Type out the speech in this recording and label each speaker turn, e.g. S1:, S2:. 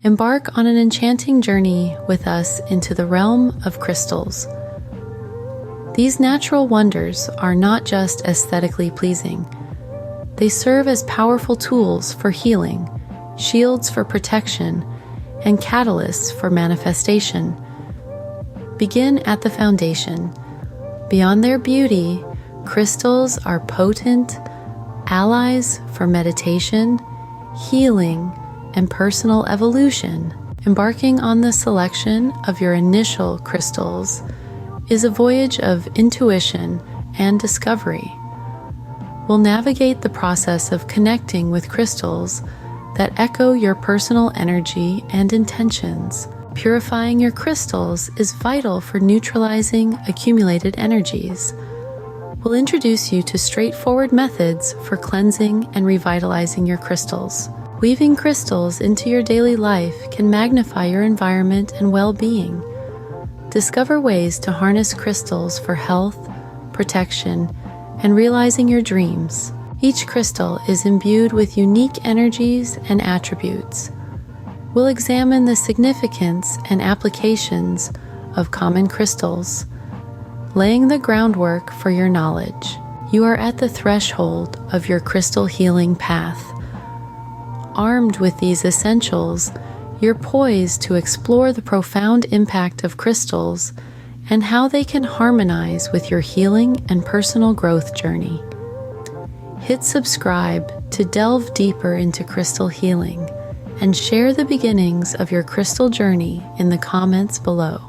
S1: Embark on an enchanting journey with us into the realm of crystals. These natural wonders are not just aesthetically pleasing. They serve as powerful tools for healing, shields for protection, and catalysts for manifestation. Begin at the foundation. Beyond their beauty, crystals are potent allies for meditation, healing, and personal evolution. Embarking on the selection of your initial crystals is a voyage of intuition and discovery. We'll navigate the process of connecting with crystals that echo your personal energy and intentions. Purifying your crystals is vital for neutralizing accumulated energies. We'll introduce you to straightforward methods for cleansing and revitalizing your crystals. Weaving crystals into your daily life can magnify your environment and well-being. Discover ways to harness crystals for health, protection, and realizing your dreams. Each crystal is imbued with unique energies and attributes. We'll examine the significance and applications of common crystals, laying the groundwork for your knowledge. You are at the threshold of your crystal healing path. Armed with these essentials, you're poised to explore the profound impact of crystals and how they can harmonize with your healing and personal growth journey. Hit subscribe to delve deeper into crystal healing and share the beginnings of your crystal journey in the comments below.